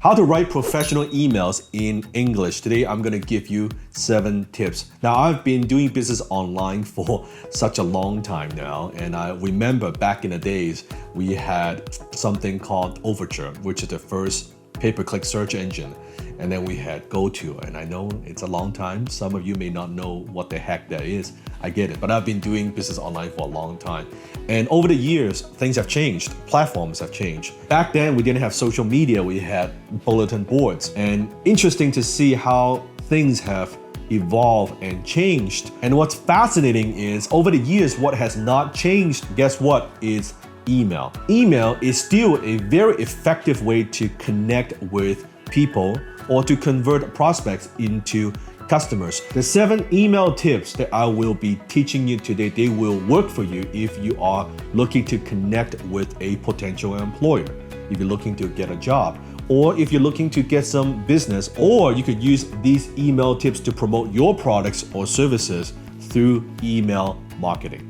How to write professional emails in English. Today, I'm gonna give you 7 tips. Now, I've been doing business online for such a long time now, and I remember back in the days, we had something called Overture, which is the first pay-per-click search engine. And then we had GoTo, and I know it's a long time. Some of you may not know what the heck that is. I get it, but I've been doing business online for a long time. And over the years, things have changed. Platforms have changed. Back then, we didn't have social media. We had bulletin boards. And interesting to see how things have evolved and changed. And what's fascinating is over the years, what has not changed, guess what, is email. Email is still a very effective way to connect with people or to convert prospects into customers. The 7 email tips that I will be teaching you today, they will work for you if you are looking to connect with a potential employer, if you're looking to get a job, or if you're looking to get some business, or you could use these email tips to promote your products or services through email marketing.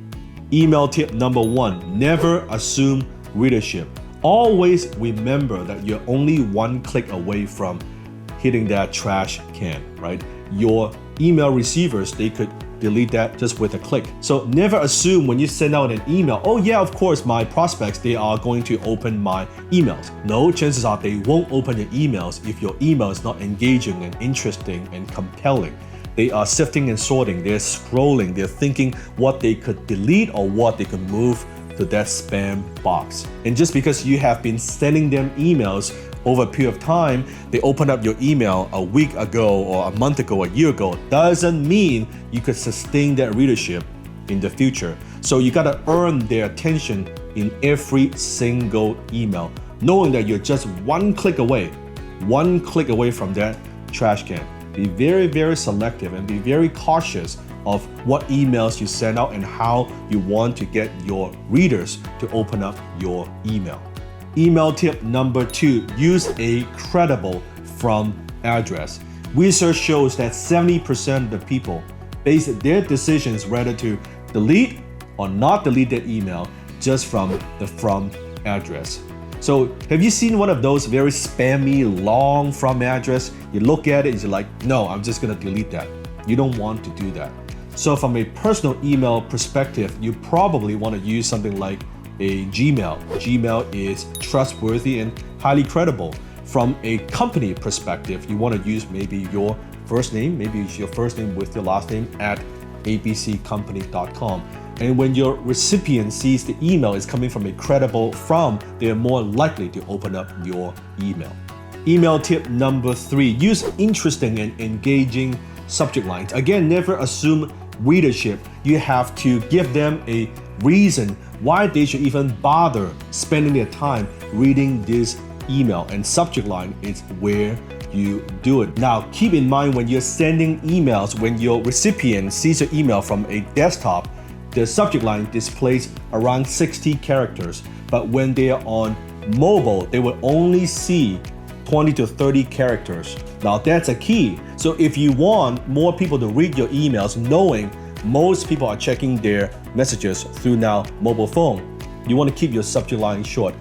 Email tip number 1, never assume readership. Always remember that you're only one click away from hitting that trash can, right? Your email receivers, they could delete that just with a click. So never assume when you send out an email, oh yeah, of course, my prospects, they are going to open my emails. No, chances are they won't open your emails if your email is not engaging and interesting and compelling. They are sifting and sorting, they're scrolling, they're thinking what they could delete or what they could move to that spam box. And just because you have been sending them emails over a period of time, they opened up your email a week ago or a month ago, a year ago, doesn't mean you could sustain that readership in the future. So you gotta earn their attention in every single email, knowing that you're just one click away from that trash can. Be very, very selective and be very cautious of what emails you send out and how you want to get your readers to open up your email. Email tip number 2, use a credible from address. Research shows that 70% of the people base their decisions whether to delete or not delete their email just from the from address. So have you seen one of those very spammy, long from address? You look at it and you're like, no, I'm just gonna delete that. You don't want to do that. So from a personal email perspective, you probably want to use something like a Gmail. Gmail is trustworthy and highly credible. From a company perspective, you want to use maybe your first name, maybe it's your first name with your last name at abccompany.com. And when your recipient sees the email is coming from a credible from, they're more likely to open up your email. Email tip number 3, use interesting and engaging subject lines. Again, never assume readership. You have to give them a reason why they should even bother spending their time reading this email, and subject line is where you do it. Now, keep in mind when you're sending emails, when your recipient sees your email from a desktop, the subject line displays around 60 characters, but when they are on mobile, they will only see 20 to 30 characters. Now that's a key. So if you want more people to read your emails, knowing most people are checking their messages through now mobile phone, you want to keep your subject line short,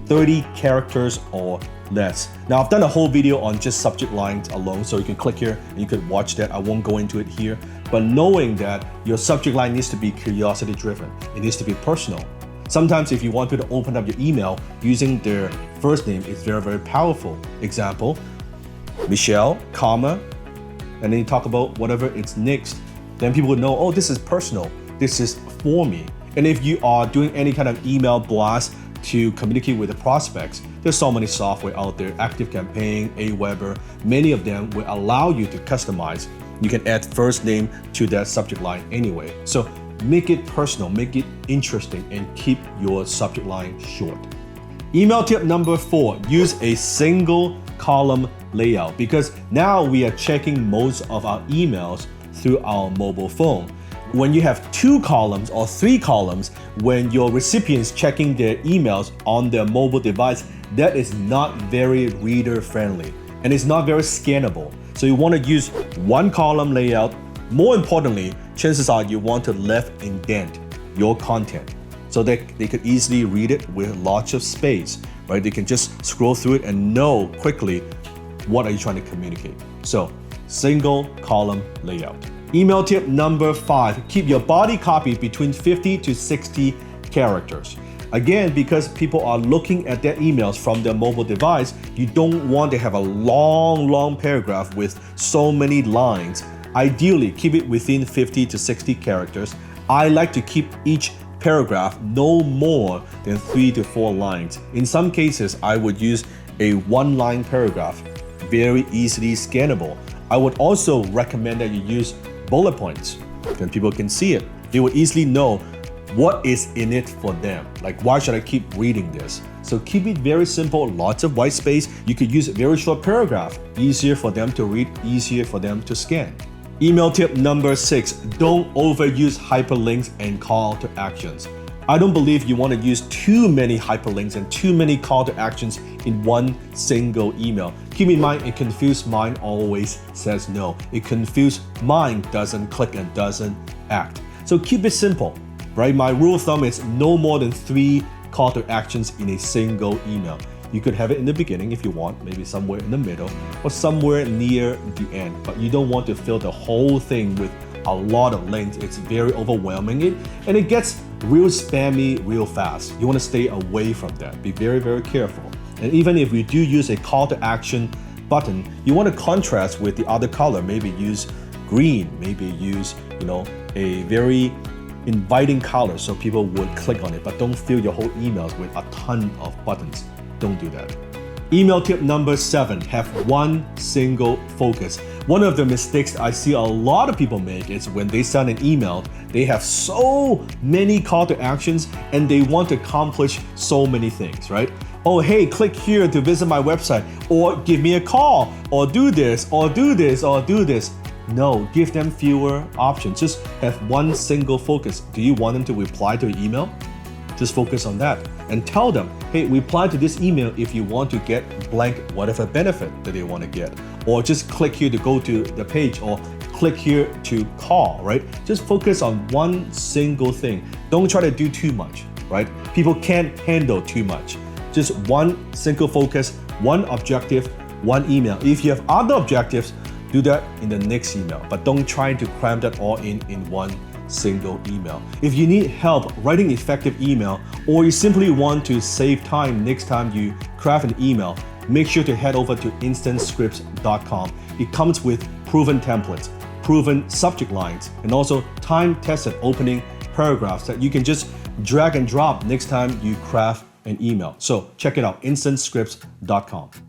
30 characters or less. Now I've done a whole video on just subject lines alone, so you can click here and you could watch that. I won't go into it here, but knowing that your subject line needs to be curiosity driven, it needs to be personal. Sometimes if you want people to open up your email, using their first name is very, very powerful. Example, Michelle, comma, and then you talk about whatever it's next. Then people would know, oh, this is personal. This is for me. And if you are doing any kind of email blast to communicate with the prospects, there's so many software out there, ActiveCampaign, Aweber, many of them will allow you to customize. You can add first name to that subject line anyway. So make it personal, make it interesting, and keep your subject line short. Email tip number 4, use a single column layout, because now we are checking most of our emails through our mobile phone. When you have 2 columns or 3 columns, when your recipients checking their emails on their mobile device, that is not very reader friendly and it's not very scannable. So you want to use 1 column layout. More importantly, chances are you want to left indent your content so that they could easily read it with lots of space, right? They can just scroll through it and know quickly what are you trying to communicate. So, single column layout. Email tip number 5, keep your body copy between 50 to 60 characters. Again, because people are looking at their emails from their mobile device, you don't want to have a long paragraph with so many lines. Ideally, keep it within 50 to 60 characters. I like to keep each paragraph no more than 3 to 4 lines. In some cases, I would use a one-line paragraph, very easily scannable. I would also recommend that you use bullet points, then people can see it. They will easily know what is in it for them. Like, why should I keep reading this? So keep it very simple, lots of white space. You could use a very short paragraph, easier for them to read, easier for them to scan. Email tip number 6, don't overuse hyperlinks and call to actions. I don't believe you want to use too many hyperlinks and too many call to actions in one single email. Keep in mind, a confused mind always says no. A confused mind doesn't click and doesn't act. So keep it simple, right? My rule of thumb is no more than 3 call to actions in a single email. You could have it in the beginning if you want, maybe somewhere in the middle, or somewhere near the end, but you don't want to fill the whole thing with a lot of links. It's very overwhelming, and it gets real spammy real fast. You want to stay away from that. Be very careful. And even if you do use a call to action button, you want to contrast with the other color. Maybe use green, maybe use, a very inviting color so people would click on it, but don't fill your whole emails with a ton of buttons. Don't do that. Email tip number 7, have one single focus. One of the mistakes I see a lot of people make is when they send an email, they have so many call to actions and they want to accomplish so many things, right? Oh, hey, click here to visit my website, or give me a call, or do this, or do this, or do this. No, give them fewer options. Just have one single focus. Do you want them to reply to your email? Just focus on that and tell them, hey, reply to this email if you want to get blank whatever benefit that they want to get. Or just click here to go to the page, or click here to call, right? Just focus on one single thing. Don't try to do too much, right? People can't handle too much. Just one single focus, one objective, one email. If you have other objectives, do that in the next email, but don't try to cram that all in one single email. If you need help writing effective email, or you simply want to save time next time you craft an email, make sure to head over to instantscripts.com. It comes with proven templates, proven subject lines, and also time-tested opening paragraphs that you can just drag and drop next time you craft an email. So check it out, instantscripts.com.